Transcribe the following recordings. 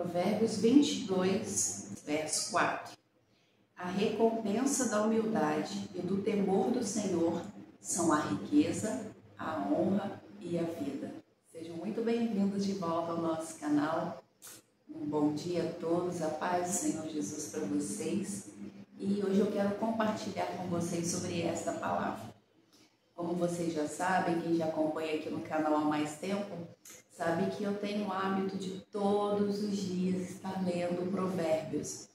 Provérbios 22, verso 4. A recompensa da humildade e do temor do Senhor são a riqueza, a honra e a vida. Sejam muito bem-vindos de volta ao nosso canal. Um bom dia a todos, a paz do Senhor Jesus para vocês. E hoje eu quero compartilhar com vocês sobre esta palavra. Como vocês já sabem, quem já acompanha aqui no canal há mais tempo, sabe que eu tenho o hábito de todos os dias estar lendo Provérbios.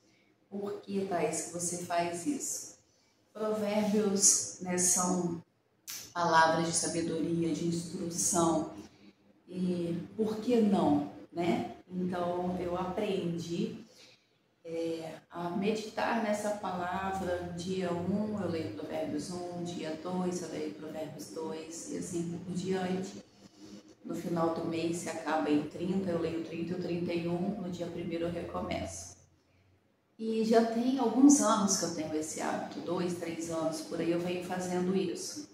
Por que, Thaís, que você faz isso? Provérbios, são palavras de sabedoria, de instrução. E por que não, né? Então, eu aprendi a meditar nessa palavra. Dia 1 eu leio Provérbios 1, dia 2 eu leio Provérbios 2 e assim por diante. No final do mês, se acaba em 30, eu leio 30 e 31, no dia 1º eu recomeço. E já tem alguns anos que eu tenho esse hábito, 2, 3 anos, por aí eu venho fazendo isso.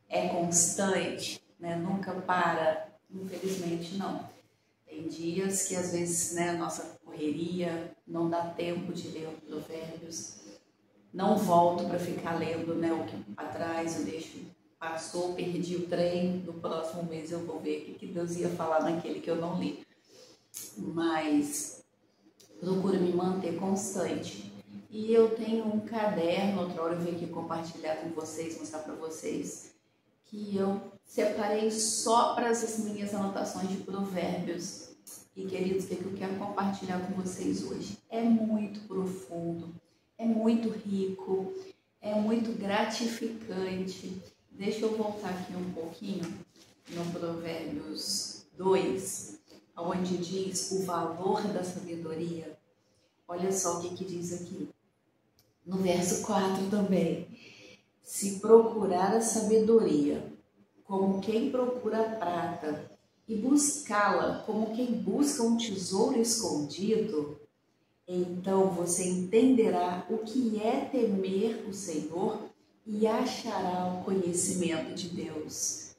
É constante, né? Nunca para, infelizmente não. Tem dias que às vezes, a nossa correria não dá tempo de ler os provérbios. Não volto para ficar lendo, o que atrás eu deixo, passou, perdi o trem, no próximo mês eu vou ver o que Deus ia falar naquele que eu não li. Mas procuro me manter constante. E eu tenho um caderno, outra hora eu vim aqui compartilhar com vocês, mostrar para vocês, que eu separei só para as minhas anotações de provérbios. E, queridos, o que eu quero compartilhar com vocês hoje? É muito profundo, é muito rico, é muito gratificante. Deixa eu voltar aqui um pouquinho no Provérbios 2, onde diz o valor da sabedoria. Olha só o que diz aqui. No verso 4 também. Se procurar a sabedoria, como quem procura a prata, e buscá-la como quem busca um tesouro escondido, então você entenderá o que é temer o Senhor e achará o conhecimento de Deus.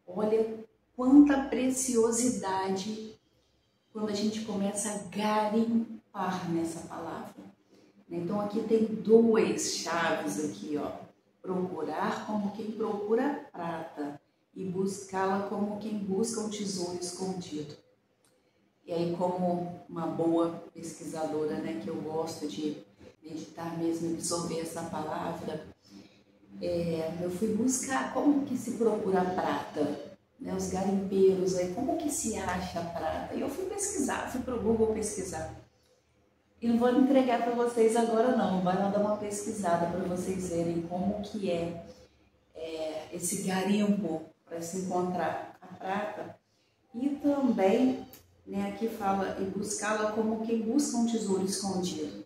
Olha quanta preciosidade quando a gente começa a garimpar nessa palavra. Então aqui tem duas chaves aqui, ó. Procurar como quem procura prata e buscá-la como quem busca um tesouro escondido. E aí, como uma boa pesquisadora, que eu gosto de meditar mesmo, absorver essa palavra, eu fui buscar como que se procura prata, os garimpeiros, como que se acha a prata. E eu fui pesquisar, fui para o Google pesquisar. E não vou entregar para vocês agora não, vai lá dar uma pesquisada para vocês verem como que é esse garimpo para se encontrar a prata. E também, aqui fala, e buscá-la como quem busca um tesouro escondido.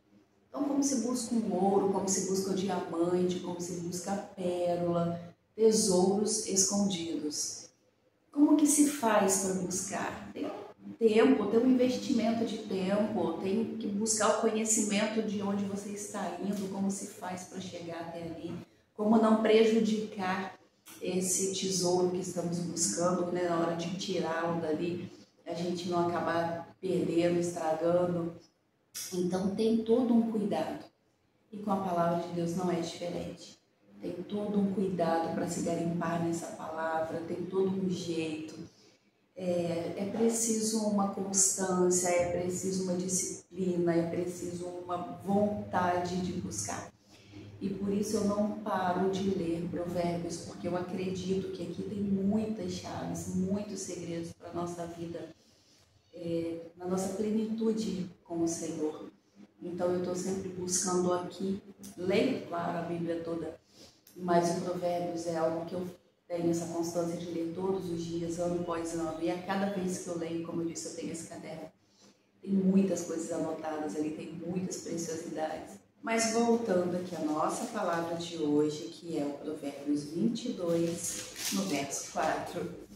Então, como se busca um ouro, como se busca um diamante, como se busca a pérola, tesouros escondidos. Como que se faz para buscar? Tem um tempo, tem um investimento de tempo, tem que buscar o conhecimento de onde você está indo, como se faz para chegar até ali, como não prejudicar esse tesouro que estamos buscando, na hora de tirá-lo dali, a gente não acabar perdendo, estragando. Então tem todo um cuidado. E com a palavra de Deus não é diferente. Tem todo um cuidado para se garimpar nessa palavra, tem todo um jeito. É preciso uma constância, é preciso uma disciplina, é preciso uma vontade de buscar. E por isso eu não paro de ler Provérbios, porque eu acredito que aqui tem muitas chaves, muitos segredos para a nossa vida, na nossa plenitude com o Senhor. Então eu estou sempre buscando aqui, leio, claro, a Bíblia toda, mas o Provérbios é algo que eu tenho essa constância de ler todos os dias, ano após ano, e a cada vez que eu leio, como eu disse, eu tenho esse caderno. Tem muitas coisas anotadas ali, tem muitas preciosidades. Mas voltando aqui à nossa palavra de hoje, que é o Provérbios 22, no verso 4,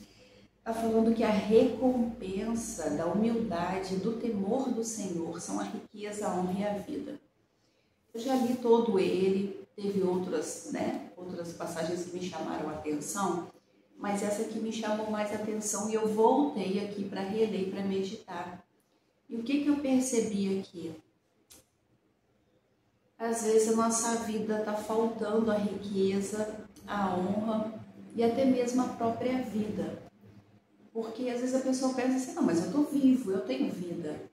está falando que a recompensa da humildade e do temor do Senhor são a riqueza, a honra e a vida. Eu já li todo ele, teve outras passagens que me chamaram a atenção, mas essa aqui me chamou mais atenção e eu voltei aqui para reler, para meditar. E o que eu percebi aqui? Às vezes a nossa vida está faltando a riqueza, a honra e até mesmo a própria vida. Porque às vezes a pessoa pensa assim, não, mas eu estou vivo, eu tenho vida.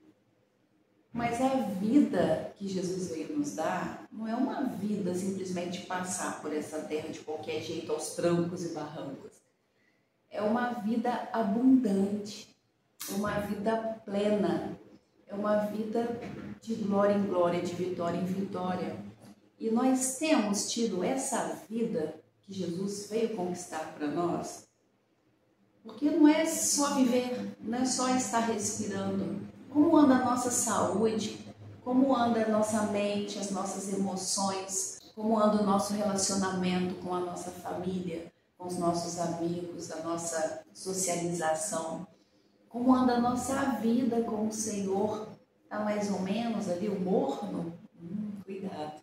Mas a vida que Jesus veio nos dar não é uma vida simplesmente passar por essa terra de qualquer jeito, aos trancos e barrancos. É uma vida abundante, é uma vida plena, é uma vida de glória em glória, de vitória em vitória. E nós temos tido essa vida que Jesus veio conquistar para nós. Porque não é só viver, não é só estar respirando. Como anda a nossa saúde, como anda a nossa mente, as nossas emoções, como anda o nosso relacionamento com a nossa família, com os nossos amigos, a nossa socialização. Como anda a nossa vida com o Senhor. Está mais ou menos ali o morno? Cuidado.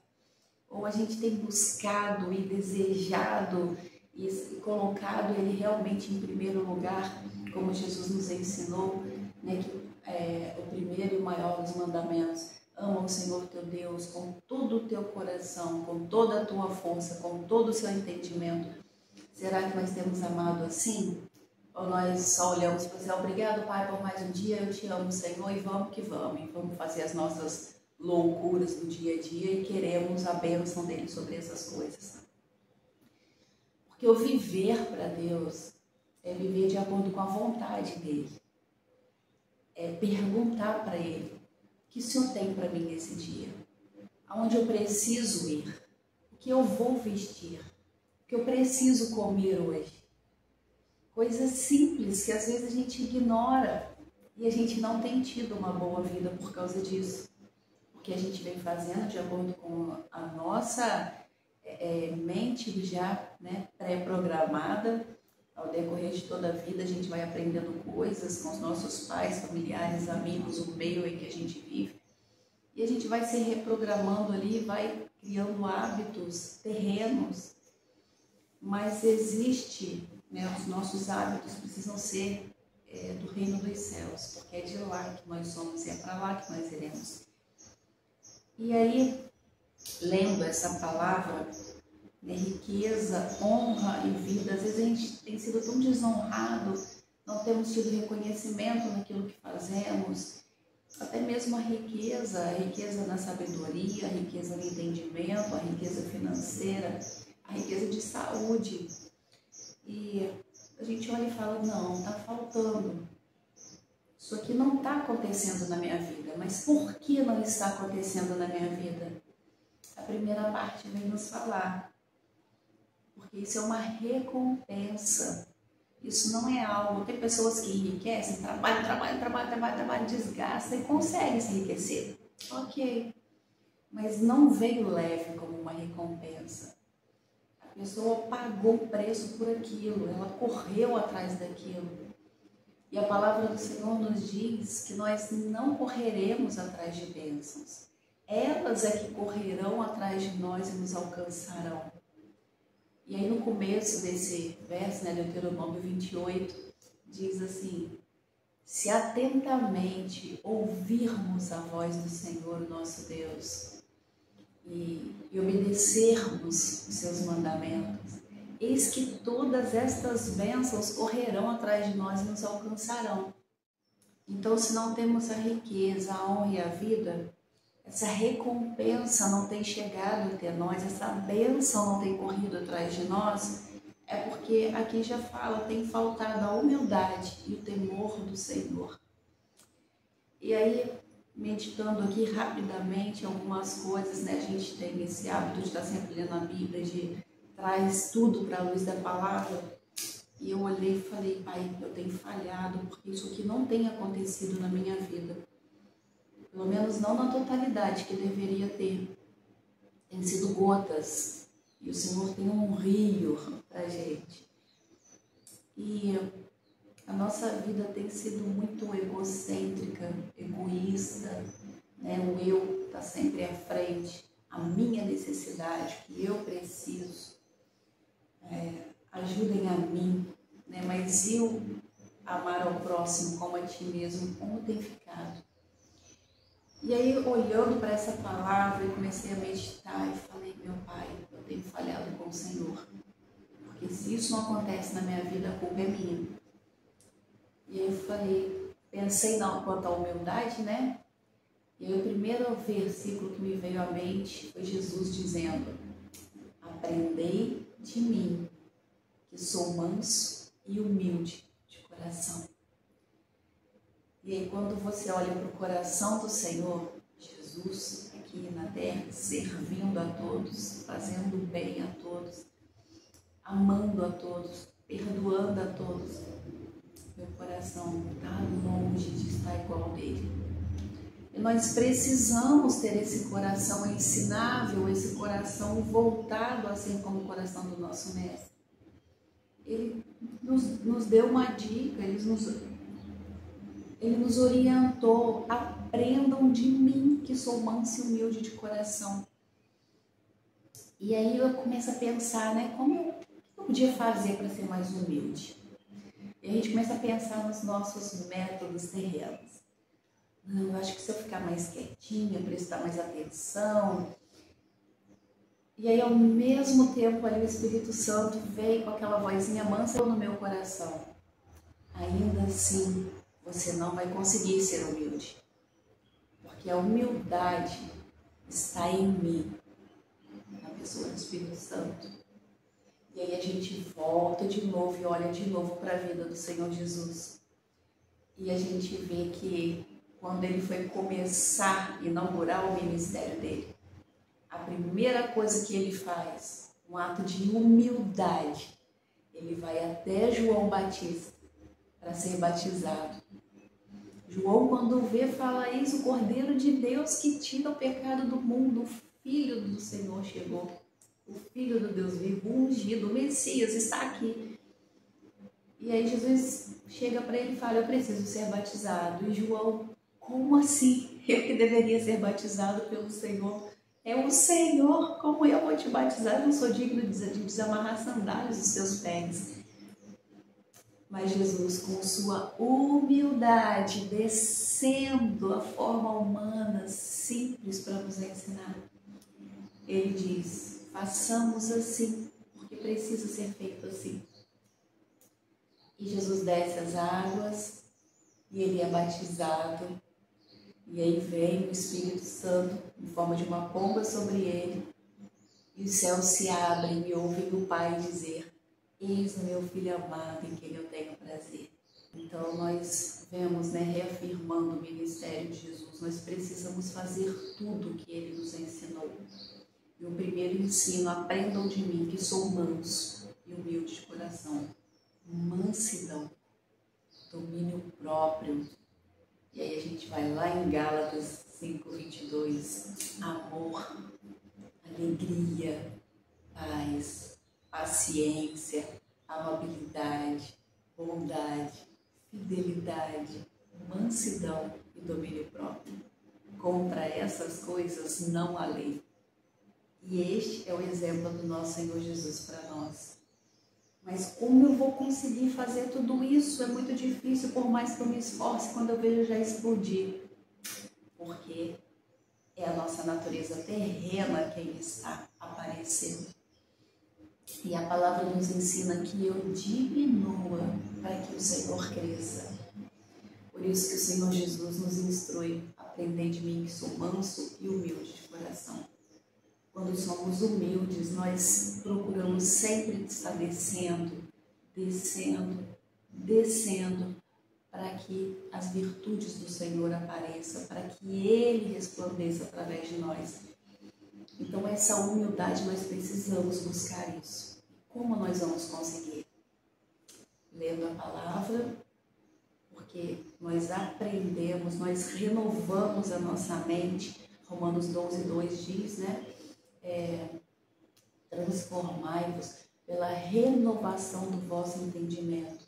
Ou a gente tem buscado e desejado e colocado Ele realmente em primeiro lugar, como Jesus nos ensinou, né, que o primeiro e o maior dos mandamentos: ama o Senhor teu Deus com todo o teu coração, com toda a tua força, com todo o seu entendimento. Será que nós temos amado assim? Ou nós só olhamos para dizer, obrigado, Pai, por mais um dia, eu te amo, Senhor, e vamos que vamos, e vamos fazer as nossas loucuras do dia a dia e queremos a bênção dele sobre essas coisas. Porque o viver para Deus é viver de acordo com a vontade dele. É perguntar para ele, o que o Senhor tem para mim nesse dia? Aonde eu preciso ir? O que eu vou vestir? O que eu preciso comer hoje? Coisas simples que às vezes a gente ignora e a gente não tem tido uma boa vida por causa disso. Porque a gente vem fazendo de acordo com a nossa mente já, né, pré-programada. Ao decorrer de toda a vida a gente vai aprendendo coisas com os nossos pais, familiares, amigos, o meio em que a gente vive. E a gente vai se reprogramando ali, vai criando hábitos terrenos. Mas existe, né, os nossos hábitos precisam ser do reino dos céus, porque é de lá que nós somos e é para lá que nós iremos. E aí, lendo essa palavra, né, riqueza, honra e vida, às vezes a gente tem sido tão desonrado, não temos tido reconhecimento naquilo que fazemos, até mesmo a riqueza na sabedoria, a riqueza no entendimento, a riqueza financeira, a riqueza de saúde. E a gente olha e fala, não, está faltando. Isso aqui não está acontecendo na minha vida. Mas por que não está acontecendo na minha vida? A primeira parte vem nos falar. Porque isso é uma recompensa. Isso não é algo... Tem pessoas que enriquecem, trabalham, desgastam e conseguem se enriquecer. Ok. Mas não veio leve como uma recompensa. A pessoa pagou o preço por aquilo, ela correu atrás daquilo. E a palavra do Senhor nos diz que nós não correremos atrás de bênçãos. Elas é que correrão atrás de nós e nos alcançarão. E aí no começo desse verso, né, Deuteronômio 28, diz assim: se atentamente ouvirmos a voz do Senhor, nosso Deus, e obedecermos os seus mandamentos, eis que todas estas bênçãos correrão atrás de nós e nos alcançarão. Então, se não temos a riqueza, a honra e a vida, essa recompensa não tem chegado até nós, essa bênção não tem corrido atrás de nós, é porque aqui já fala, tem faltado a humildade e o temor do Senhor. E aí, meditando aqui rapidamente algumas coisas, né? A gente tem esse hábito de estar sempre lendo a Bíblia, de traz tudo para a luz da palavra. E eu olhei e falei, Pai, eu tenho falhado, porque isso aqui não tem acontecido na minha vida. Pelo menos não na totalidade que deveria ter. Tem sido gotas. E o Senhor tem um rio para a gente. E a nossa vida tem sido muito egocêntrica, egoísta, né? O eu está sempre à frente, a minha necessidade, o que eu preciso. Ajudem a mim, né? Mas eu amar ao próximo como a ti mesmo, como tem ficado? E aí, olhando para essa palavra, eu comecei a meditar e falei, meu Pai, eu tenho falhado com o Senhor. Porque se isso não acontece na minha vida, a culpa é minha. E aí eu falei, pensei quanto à humildade, né? E aí o primeiro versículo que me veio à mente foi Jesus dizendo, aprendei de mim, que sou manso e humilde de coração. E aí quando você olha para o coração do Senhor, Jesus aqui na terra, servindo a todos, fazendo bem a todos, amando a todos, perdoando a todos, meu coração está longe de estar igual ao dele. E nós precisamos ter esse coração ensinável, esse coração voltado assim como o coração do nosso mestre. Ele nos deu uma dica, ele nos orientou, aprendam de mim que sou manso e humilde de coração. E aí eu começo a pensar, né, como eu podia fazer para ser mais humilde? E a gente começa a pensar nos nossos métodos terrenos. Não, eu acho que se eu ficar mais quietinha, prestar mais atenção. E aí, ao mesmo tempo, ali o Espírito Santo veio com aquela vozinha mansa no meu coração. Ainda assim, você não vai conseguir ser humilde. Porque a humildade está em mim, na pessoa do Espírito Santo. E aí a gente volta de novo e olha de novo para a vida do Senhor Jesus. E a gente vê que quando ele foi começar a inaugurar o ministério dele, a primeira coisa que ele faz, um ato de humildade, ele vai até João Batista para ser batizado. João, quando vê, fala isso, o Cordeiro de Deus que tira o pecado do mundo, o Filho do Senhor chegou, o Filho do Deus vivo, o ungido, o Messias está aqui. E aí Jesus chega para ele e fala, eu preciso ser batizado. E João, como assim? Eu que deveria ser batizado pelo Senhor. É o Senhor, como eu vou te batizar? Eu não sou digno de desamarrar sandálias dos seus pés. Mas Jesus, com sua humildade, descendo a forma humana, simples para nos ensinar, ele diz, façamos assim, porque precisa ser feito assim. E Jesus desce as águas e ele é batizado. E aí vem o Espírito Santo em forma de uma pomba sobre ele. E os céus se abrem e ouvem o Pai dizer, eis o meu Filho amado em quem eu tenho prazer. Então nós vemos, né, reafirmando o ministério de Jesus. Nós precisamos fazer tudo o que ele nos ensinou. E o primeiro ensino, aprendam de mim que sou manso e humilde de coração. Mansidão, domínio próprio. E aí a gente vai lá em Gálatas 5:22, amor, alegria, paz, paciência, amabilidade, bondade, fidelidade, mansidão e domínio próprio. Contra essas coisas não há lei. E este é o exemplo do nosso Senhor Jesus para nós. Mas como eu vou conseguir fazer tudo isso? É muito difícil, por mais que eu me esforce, quando eu vejo já explodir. Porque é a nossa natureza terrena quem está aparecendo. E a palavra nos ensina que eu diminua para que o Senhor cresça. Por isso que o Senhor Jesus nos instrui, aprendei de mim que sou manso e humilde de coração. Quando somos humildes, nós procuramos sempre estar descendo, para que as virtudes do Senhor apareçam, para que Ele resplandeça através de nós. Então, essa humildade, nós precisamos buscar isso. Como nós vamos conseguir? Lendo a palavra, porque nós aprendemos, nós renovamos a nossa mente. Romanos 12:2 diz, né? Transformai-vos pela renovação do vosso entendimento,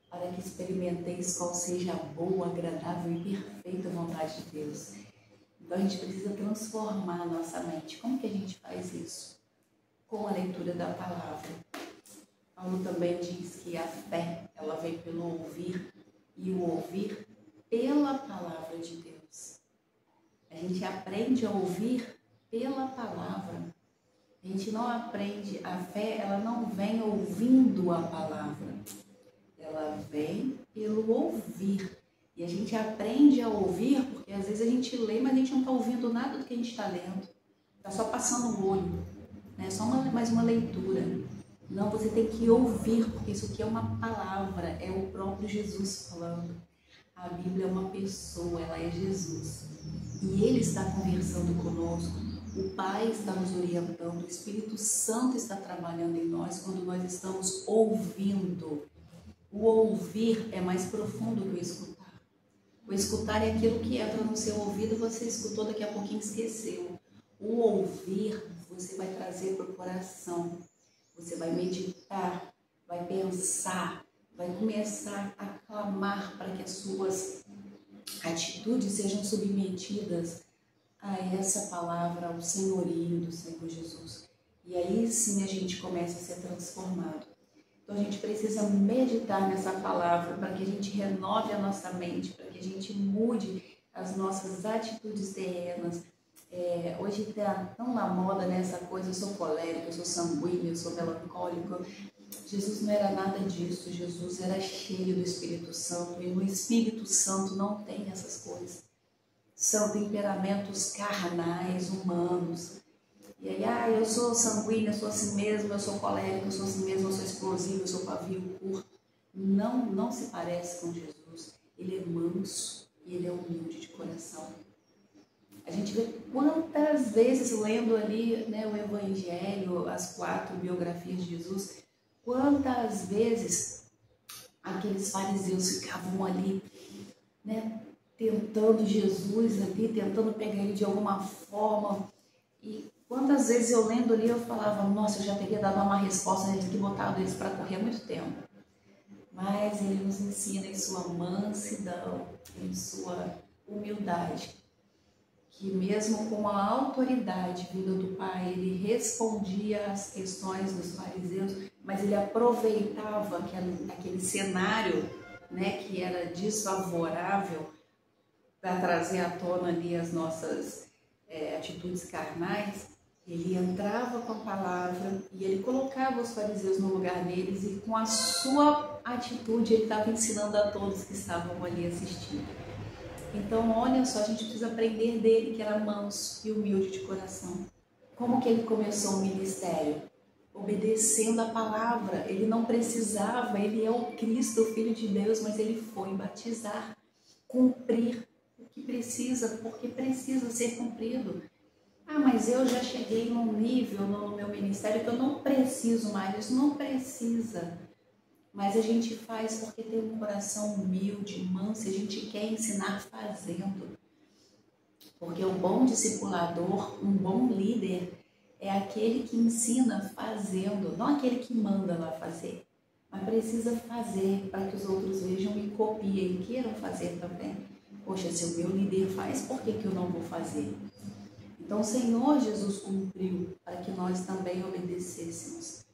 para que experimenteis qual seja a boa, agradável e perfeita vontade de Deus. Então a gente precisa transformar a nossa mente. Como que a gente faz isso? Com a leitura da palavra. Paulo também diz que a fé, ela vem pelo ouvir, e o ouvir pela palavra de Deus. A gente aprende a ouvir pela palavra. A gente não aprende, a fé, ela não vem ouvindo a palavra. Ela vem pelo ouvir. E a gente aprende a ouvir porque às vezes a gente lê, mas a gente não está ouvindo nada do que a gente está lendo. Está só passando o olho, né? Só mais uma leitura. Não, você tem que ouvir, porque isso aqui é uma palavra, é o próprio Jesus falando. A Bíblia é uma pessoa, ela é Jesus. E Ele está conversando conosco, o Pai está nos orientando, o Espírito Santo está trabalhando em nós quando nós estamos ouvindo. O ouvir é mais profundo que o escutar. O escutar é aquilo que entra no seu ouvido, você escutou, daqui a pouquinho esqueceu. O ouvir, você vai trazer para o coração. Você vai meditar, vai pensar, vai começar a clamar para que as suas atitudes sejam submetidas a essa palavra, ao senhorio do Senhor Jesus. E aí sim a gente começa a ser transformado. Então a gente precisa meditar nessa palavra para que a gente renove a nossa mente, para que a gente mude as nossas atitudes terrenas. Hoje está tão na moda nessa coisa, eu sou colérica, eu sou sanguínea, eu sou melancólica. Jesus não era nada disso, Jesus era cheio do Espírito Santo e no Espírito Santo não tem essas coisas. São temperamentos carnais, humanos. E aí, eu sou sanguínea, eu sou assim mesmo, eu sou colérica, eu sou assim mesmo, eu sou explosiva, eu sou pavio curto. Não se parece com Jesus. Ele é manso e ele é humilde de coração. A gente vê quantas vezes lendo ali, né, o Evangelho, as 4 biografias de Jesus, quantas vezes aqueles fariseus ficavam ali, né, tentando Jesus ali, tentando pegar ele de alguma forma. E quantas vezes eu lendo ali eu falava, nossa, eu já teria dado uma resposta, né, que botado eles para correr há muito tempo. Mas ele nos ensina em sua mansidão, em sua humildade, que mesmo com a autoridade vinda do Pai, ele respondia às questões dos fariseus, mas ele aproveitava aquele cenário, né, que era desfavorável para trazer à tona ali as nossas atitudes carnais. Ele entrava com a palavra e ele colocava os fariseus no lugar deles e com a sua atitude ele estava ensinando a todos que estavam ali assistindo. Então, olha só, a gente precisa aprender dele, que era manso e humilde de coração. Como que ele começou o ministério? Obedecendo a palavra. Ele não precisava, ele é o Cristo, o Filho de Deus, mas ele foi batizar, cumprir o que precisa, porque precisa ser cumprido. Ah, mas eu já cheguei num nível no meu ministério que eu não preciso mais. Isso não precisa. Mas a gente faz porque tem um coração humilde, manso, e a gente quer ensinar fazendo. Porque um bom discipulador, um bom líder, é aquele que ensina fazendo, não aquele que manda lá fazer. Mas precisa fazer para que os outros vejam e copiem, e queiram fazer também. Poxa, se o meu líder faz, por que eu não vou fazer? Então o Senhor Jesus cumpriu para que nós também obedecêssemos.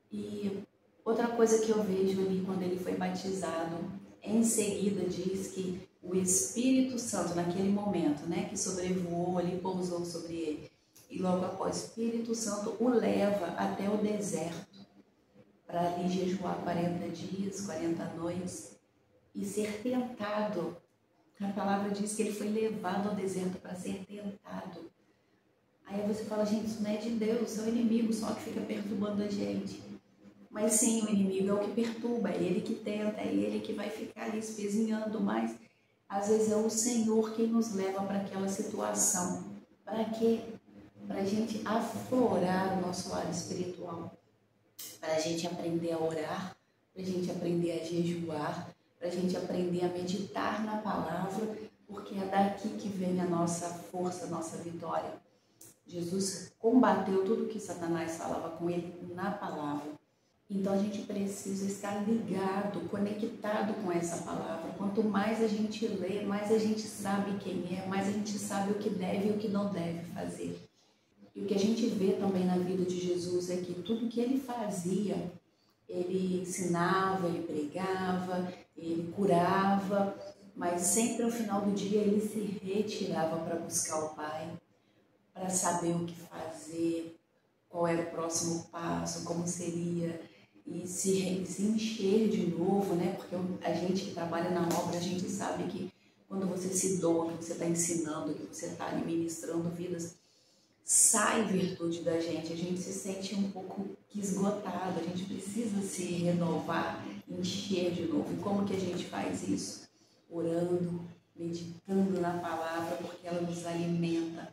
E outra coisa que eu vejo ali quando ele foi batizado, em seguida diz que o Espírito Santo, naquele momento, né, que sobrevoou ali, pousou sobre ele, e logo após o Espírito Santo o leva até o deserto, para ali jejuar 40 dias, 40 noites, e ser tentado. A palavra diz que ele foi levado ao deserto para ser tentado. Aí você fala, gente, isso não é de Deus, é o inimigo só que fica perturbando a gente. Mas sim, o inimigo é o que perturba, é ele que tenta, é ele que vai ficar ali espezinhando, mas às vezes é o Senhor quem nos leva para aquela situação. Para quê? Para a gente aflorar o nosso lado espiritual, para a gente aprender a orar, para a gente aprender a jejuar, para a gente aprender a meditar na palavra, porque é daqui que vem a nossa força, a nossa vitória. Jesus combateu tudo que Satanás falava com ele na palavra. Então a gente precisa estar ligado, conectado com essa palavra. Quanto mais a gente lê, mais a gente sabe quem é, mais a gente sabe o que deve e o que não deve fazer. E o que a gente vê também na vida de Jesus é que tudo que ele fazia, ele ensinava, ele pregava, ele curava, mas sempre ao final do dia ele se retirava para buscar o Pai, para saber o que fazer, qual era o próximo passo, como seria, e se encher de novo, né? Porque a gente que trabalha na obra, a gente sabe que quando você se doa, que você está ensinando, que você está ministrando vidas, sai virtude da gente, a gente se sente um pouco esgotado, a gente precisa se renovar, encher de novo. E como que a gente faz isso? Orando, meditando na palavra, porque ela nos alimenta,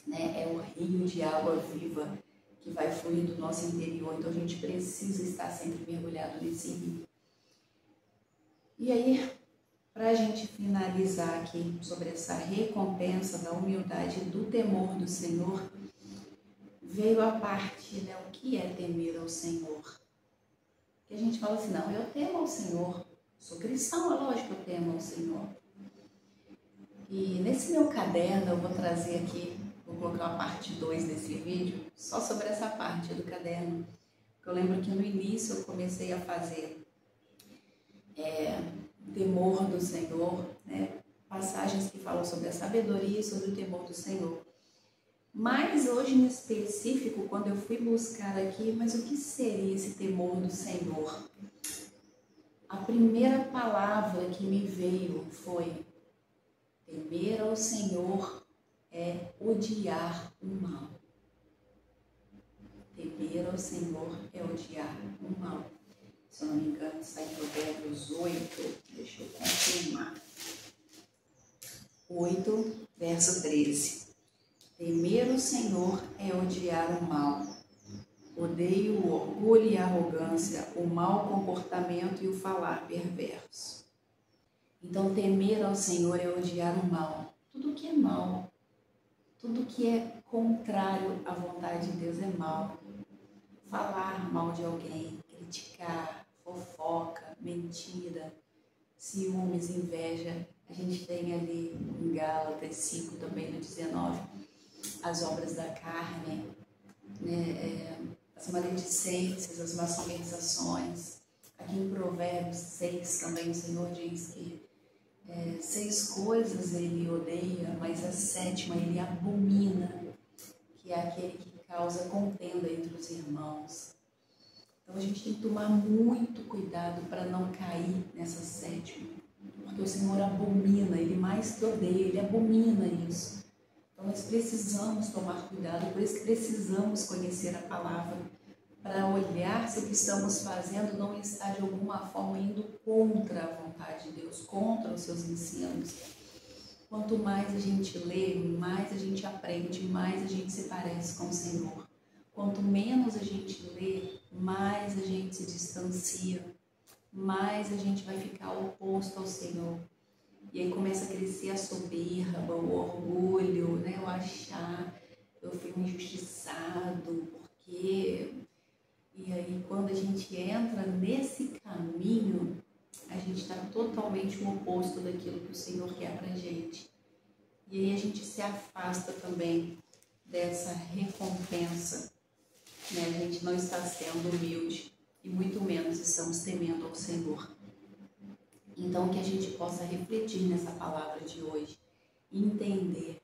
né? É o rio de água viva que vai fluir do nosso interior, então a gente precisa estar sempre mergulhado nesse rio. E aí, para a gente finalizar aqui sobre essa recompensa da humildade e do temor do Senhor, veio a parte, né, o que é temer ao Senhor? Que a gente fala assim, não, eu temo ao Senhor, sou cristão, é lógico que eu temo ao Senhor. E nesse meu caderno eu vou trazer aqui, vou colocar a parte 2 desse vídeo, só sobre essa parte do caderno. Porque eu lembro que no início eu comecei a fazer temor do Senhor, né? Passagens que falam sobre a sabedoria e sobre o temor do Senhor. Mas hoje em específico, quando eu fui buscar aqui, mas o que seria esse temor do Senhor? A primeira palavra que me veio foi: temer ao Senhor é odiar o mal. Temer ao Senhor é odiar o mal. Se eu não me engano, está em Provérbios 8, deixa eu confirmar. 8, verso 13. Temer o Senhor é odiar o mal. Odeio o orgulho e a arrogância, o mau comportamento e o falar perverso. Então, temer ao Senhor é odiar o mal. Tudo que é mal, tudo que é contrário à vontade de Deus é mal. Falar mal de alguém, criticar, fofoca, mentira, ciúmes, inveja. A gente tem ali em Gálatas 5, também no 19, as obras da carne, né? As maledicências, as malversações. Aqui em Provérbios 6 também o Senhor diz que 6 coisas ele odeia, mas a 7ª ele abomina, que é aquele que causa contenda entre os irmãos. Então a gente tem que tomar muito cuidado para não cair nessa 7ª, porque o Senhor abomina, Ele mais que odeia, Ele abomina isso. Então nós precisamos tomar cuidado, por isso que precisamos conhecer a palavra, para olhar se o que estamos fazendo não está de alguma forma indo contra a vontade de Deus, contra os seus ensinos. Quanto mais a gente lê, mais a gente aprende, mais a gente se parece com o Senhor. Quanto menos a gente lê, mais a gente se distancia, mais a gente vai ficar oposto ao Senhor. E aí começa a crescer a soberba, o orgulho, né? O achar, eu fui um injustiçado, porque... E aí quando a gente entra nesse caminho, a gente está totalmente o oposto daquilo que o Senhor quer pra gente. E aí a gente se afasta também dessa recompensa, né? A gente não está sendo humilde e muito menos estamos temendo ao Senhor. Então que a gente possa refletir nessa palavra de hoje e entender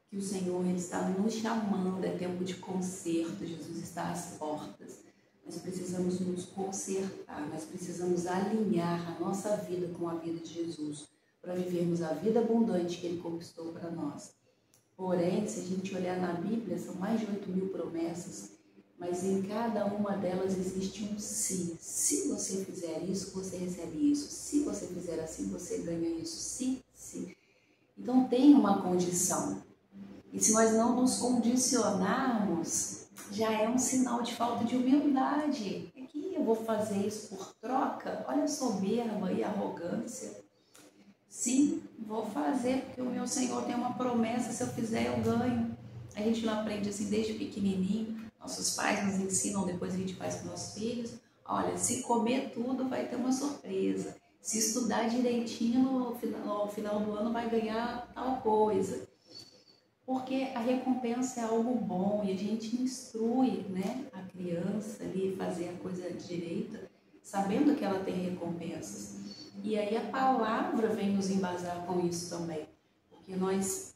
que o Senhor ele está nos chamando, é tempo de conserto, Jesus está às portas. Nós precisamos nos consertar, nós precisamos alinhar a nossa vida com a vida de Jesus, para vivermos a vida abundante que Ele conquistou para nós. Porém, se a gente olhar na Bíblia, são mais de 8.000 promessas, mas em cada uma delas existe um sim. Se você fizer isso, você recebe isso. Se você fizer assim, você ganha isso. Sim, sim. Então tem uma condição. E se nós não nos condicionarmos, já é um sinal de falta de humildade. É que eu vou fazer isso por troca? Olha a soberba e a arrogância. Sim, vou fazer, porque o meu Senhor tem uma promessa, se eu fizer eu ganho. A gente não aprende assim desde pequenininho, nossos pais nos ensinam, depois a gente faz com nossos filhos. Olha, se comer tudo vai ter uma surpresa. Se estudar direitinho no final do ano vai ganhar tal coisa. Porque a recompensa é algo bom e a gente instrui, né, a criança ali a fazer a coisa direita, sabendo que ela tem recompensas. E aí a palavra vem nos embasar com isso também, porque nós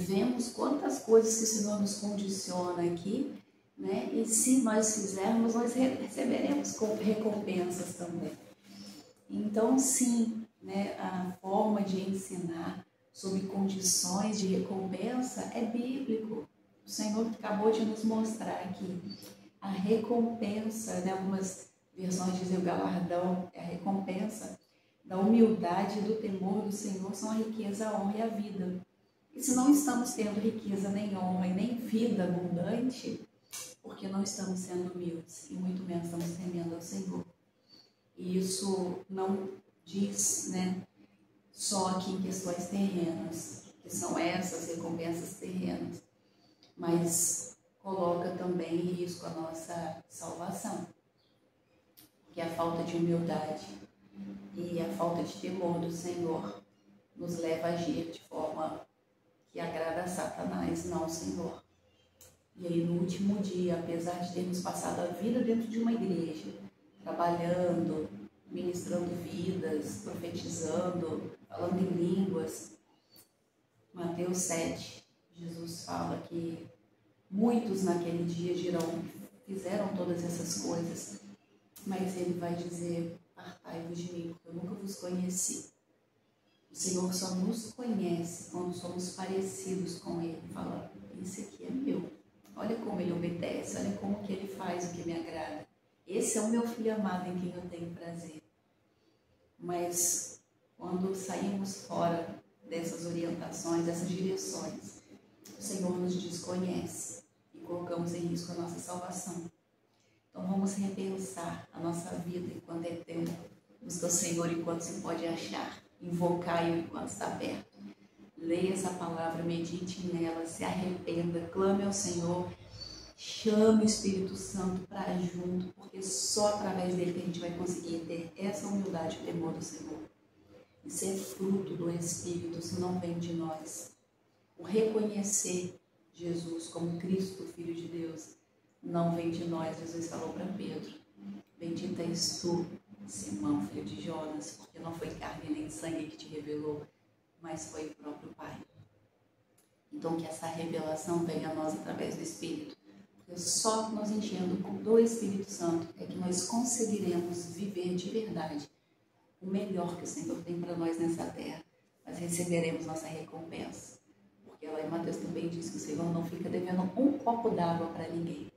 vemos quantas coisas que o Senhor nos condiciona aqui, né? E se nós fizermos, nós receberemos recompensas também. Então, sim, né, a forma de ensinar sob condições de recompensa é bíblico. O Senhor acabou de nos mostrar aqui a recompensa, né, algumas versões dizem o galardão, é a recompensa da humildade e do temor do Senhor são a riqueza, a honra e a vida. E se não estamos tendo riqueza, nem honra e nem vida abundante, porque não estamos sendo humildes e muito menos estamos temendo ao Senhor. E isso não diz, né, só aqui em questões terrenas, que são essas recompensas terrenas, mas coloca também em risco a nossa salvação, porque a falta de humildade e a falta de temor do Senhor nos leva a agir de forma que agrada a Satanás, não ao Senhor. E aí no último dia, apesar de termos passado a vida dentro de uma igreja, trabalhando, ministrando vidas, profetizando, falando em línguas, Mateus 7, Jesus fala que muitos naquele dia dirão, fizeram todas essas coisas, mas ele vai dizer, apartai-vos de mim, porque eu nunca vos conheci. O Senhor só nos conhece quando somos parecidos com Ele. Fala, esse aqui é meu. Olha como Ele obedece, olha como que Ele faz o que me agrada. Esse é o meu filho amado em quem eu tenho prazer. Mas quando saímos fora dessas orientações, dessas direções, o Senhor nos desconhece e colocamos em risco a nossa salvação. Então vamos repensar a nossa vida enquanto é tempo. Busca o Senhor enquanto se pode achar. Invocar-o enquanto está perto. Leia essa palavra, medite nela, se arrependa, clame ao Senhor, chame o Espírito Santo para junto, porque só através dele que a gente vai conseguir ter essa humildade e temor do Senhor. Isso é fruto do Espírito, isso não vem de nós. O reconhecer Jesus como Cristo, Filho de Deus, não vem de nós. Jesus falou para Pedro, bendita és tu, Simão, filho de Jonas, porque não foi carne nem sangue que te revelou, mas foi o próprio Pai. Então que essa revelação venha a nós através do Espírito, porque só nos enchendo do Espírito Santo é que nós conseguiremos viver de verdade o melhor que o Senhor tem para nós nessa terra, mas receberemos nossa recompensa, porque lá em Mateus também diz que o Senhor não fica devendo um copo d'água para ninguém.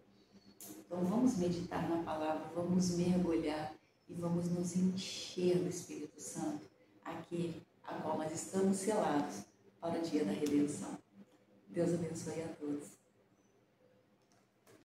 Então vamos meditar na palavra, vamos mergulhar e vamos nos encher do Espírito Santo, aquele a qual nós estamos selados para o dia da redenção. Deus abençoe a todos.